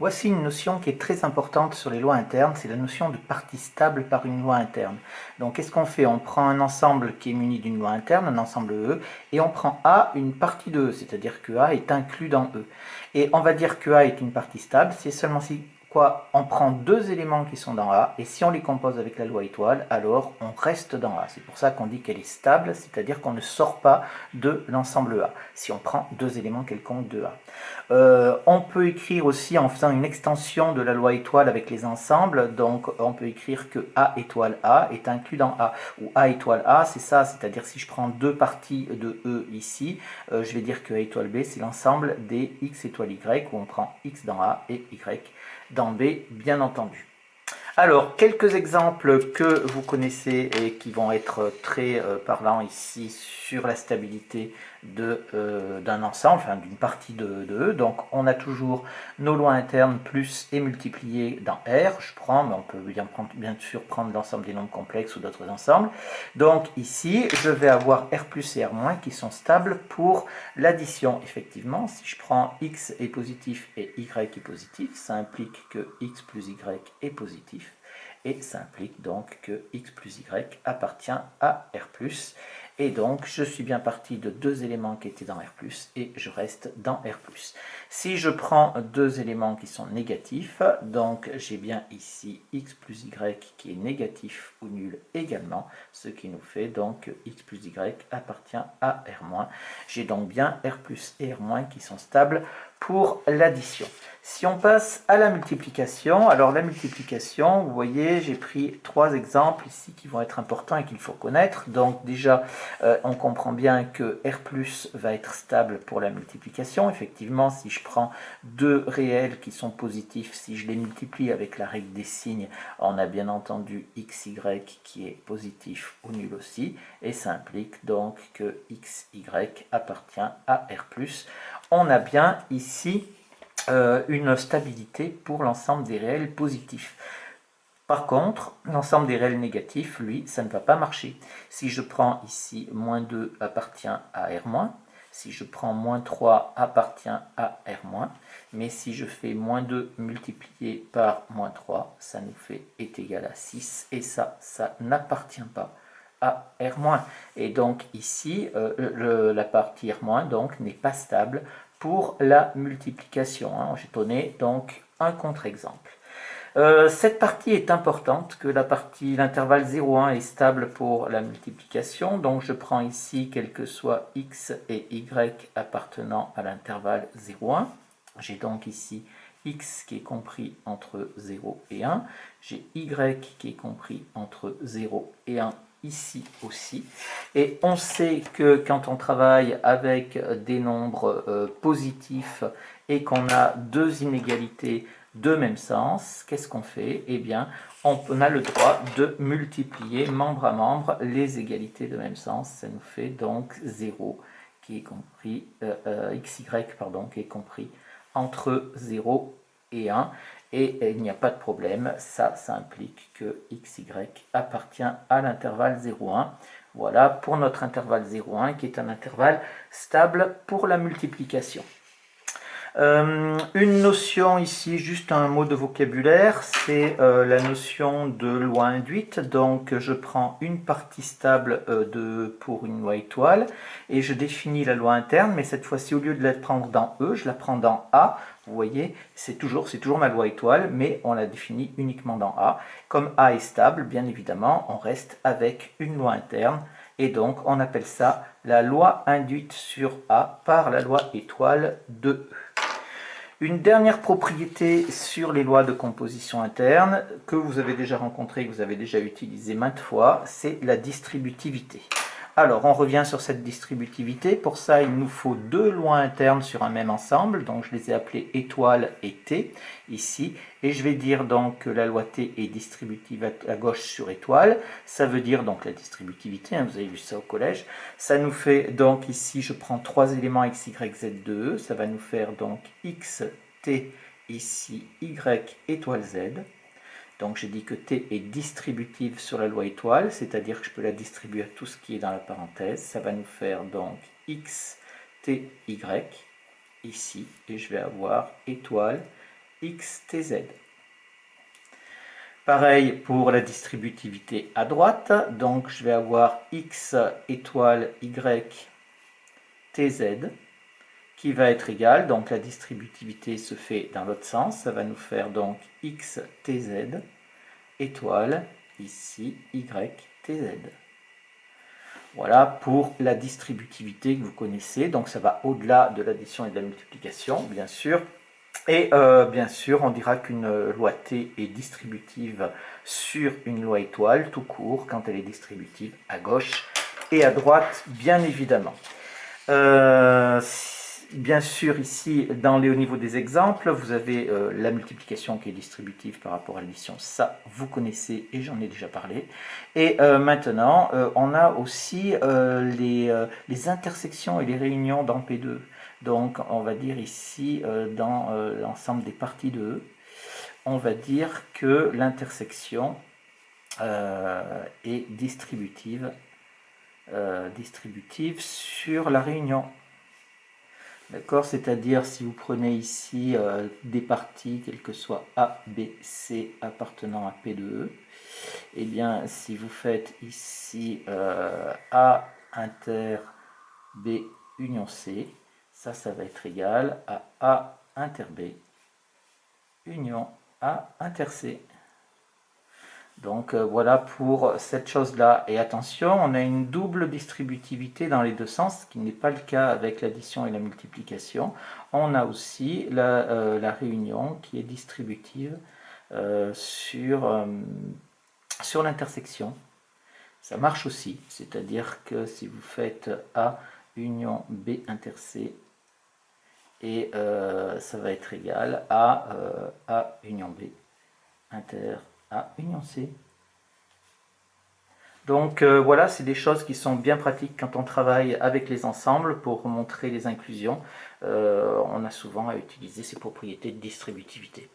Voici une notion qui est très importante sur les lois internes, c'est la notion de partie stable par une loi interne. Donc qu'est-ce qu'on fait? On prend un ensemble qui est muni d'une loi interne, un ensemble E, et on prend A une partie de E, c'est-à-dire que A est inclus dans E. Et on va dire que A est une partie stable, c'est seulement si on prend deux éléments qui sont dans A, et si on les compose avec la loi étoile, alors on reste dans A. C'est pour ça qu'on dit qu'elle est stable, c'est-à-dire qu'on ne sort pas de l'ensemble A, si on prend deux éléments quelconques de A. On peut écrire aussi en faisant une extension de la loi étoile avec les ensembles, donc on peut écrire que A étoile A est inclus dans A, ou A étoile A, c'est ça, c'est-à-dire si je prends deux parties de E ici, je vais dire que A étoile B c'est l'ensemble des X étoile Y, où on prend X dans A et Y dans B, bien entendu. Alors, quelques exemples que vous connaissez et qui vont être très parlants ici sur la stabilité d'un ensemble, enfin d'une partie de E. Donc, on a toujours nos lois internes plus et multipliées dans R. Je prends, mais on peut bien sûr prendre l'ensemble des nombres complexes ou d'autres ensembles. Donc, ici, je vais avoir R plus et R moins qui sont stables pour l'addition. Effectivement, si je prends X est positif et Y est positif, ça implique que X plus Y est positif. Et ça implique donc que X plus Y appartient à R+. Et donc, je suis bien parti de deux éléments qui étaient dans R+, et je reste dans R+. Si je prends deux éléments qui sont négatifs, donc j'ai bien ici X plus Y qui est négatif ou nul également, ce qui nous fait donc que X plus Y appartient à R-. J'ai donc bien R+, et R- qui sont stables pour l'addition. Si on passe à la multiplication, alors la multiplication, vous voyez, j'ai pris trois exemples ici qui vont être importants et qu'il faut connaître. Donc déjà, on comprend bien que R+ va être stable pour la multiplication. Effectivement, si je prends deux réels qui sont positifs, si je les multiplie avec la règle des signes, on a bien entendu XY qui est positif ou nul aussi. Et ça implique donc que XY appartient à R+. On a bien ici une stabilité pour l'ensemble des réels positifs. Par contre, l'ensemble des réels négatifs, lui, ça ne va pas marcher. Si je prends ici moins 2 appartient à R-, si je prends moins 3 appartient à R-, mais si je fais moins 2 multiplié par moins 3, ça nous fait est égal à 6, et ça n'appartient pas à R-. Et donc ici, la partie R- donc n'est pas stable pour la multiplication. J'ai donné donc un contre-exemple. Cette partie est importante, que l'intervalle 0,1 est stable pour la multiplication. Donc je prends ici quel que soit x et y appartenant à l'intervalle 0,1. J'ai donc ici x qui est compris entre 0 et 1. J'ai y qui est compris entre 0 et 1 ici aussi. Et on sait que quand on travaille avec des nombres positifs et qu'on a deux inégalités de même sens, qu'est-ce qu'on fait? Eh bien, on a le droit de multiplier membre à membre les égalités de même sens. Ça nous fait donc 0 qui est compris, xy pardon, qui est compris entre 0 et 1. Et il n'y a pas de problème, ça implique que xy appartient à l'intervalle 0,1. Voilà pour notre intervalle 0,1 qui est un intervalle stable pour la multiplication. Une notion ici, juste un mot de vocabulaire, c'est la notion de loi induite. Donc je prends une partie stable pour une loi étoile et je définis la loi interne, mais cette fois-ci au lieu de la prendre dans E, je la prends dans A. Vous voyez, c'est toujours ma loi étoile, mais on la définit uniquement dans A. Comme A est stable, bien évidemment, on reste avec une loi interne. Et donc, on appelle ça la loi induite sur A par la loi étoile de E. Une dernière propriété sur les lois de composition interne que vous avez déjà rencontrée, que vous avez déjà utilisée maintes fois, c'est la distributivité. Alors, on revient sur cette distributivité. Pour ça, il nous faut deux lois internes sur un même ensemble. Donc, je les ai appelées étoile et T, ici. Et je vais dire donc que la loi T est distributive à gauche sur étoile. Ça veut dire donc la distributivité, vous avez vu ça au collège. Ça nous fait donc ici, je prends trois éléments x, y, z de E. Ça va nous faire donc x, t, ici, y, étoile z. Donc j'ai dit que t est distributive sur la loi étoile, c'est-à-dire que je peux la distribuer à tout ce qui est dans la parenthèse. Ça va nous faire donc x, t, y, ici, et je vais avoir étoile, xtz. Pareil pour la distributivité à droite, donc je vais avoir x étoile y tz qui va être égal, donc la distributivité se fait dans l'autre sens, ça va nous faire donc x tz étoile ici y tz. Voilà pour la distributivité que vous connaissez, donc ça va au-delà de l'addition et de la multiplication, bien sûr. Et bien sûr, on dira qu'une loi T est distributive sur une loi étoile, tout court, quand elle est distributive à gauche et à droite, bien évidemment. Bien sûr, ici, au niveau des exemples, vous avez la multiplication qui est distributive par rapport à l'addition. Ça, vous connaissez et j'en ai déjà parlé. Et maintenant, on a aussi les intersections et les réunions dans P2. Donc, on va dire ici, dans l'ensemble des parties de E, on va dire que l'intersection est distributive sur la réunion. D'accord, c'est-à-dire si vous prenez ici des parties, quelles que soient A, B, C appartenant à P de E, et bien si vous faites ici A inter B union C, ça va être égal à A inter B union A inter C. Donc voilà pour cette chose-là. Et attention, on a une double distributivité dans les deux sens, ce qui n'est pas le cas avec l'addition et la multiplication. On a aussi la réunion qui est distributive sur l'intersection. Ça marche aussi, c'est-à-dire que si vous faites A union B inter C, et ça va être égal à A union B inter A union C. Donc voilà, c'est des choses qui sont bien pratiques quand on travaille avec les ensembles pour montrer les inclusions. On a souvent à utiliser ces propriétés de distributivité.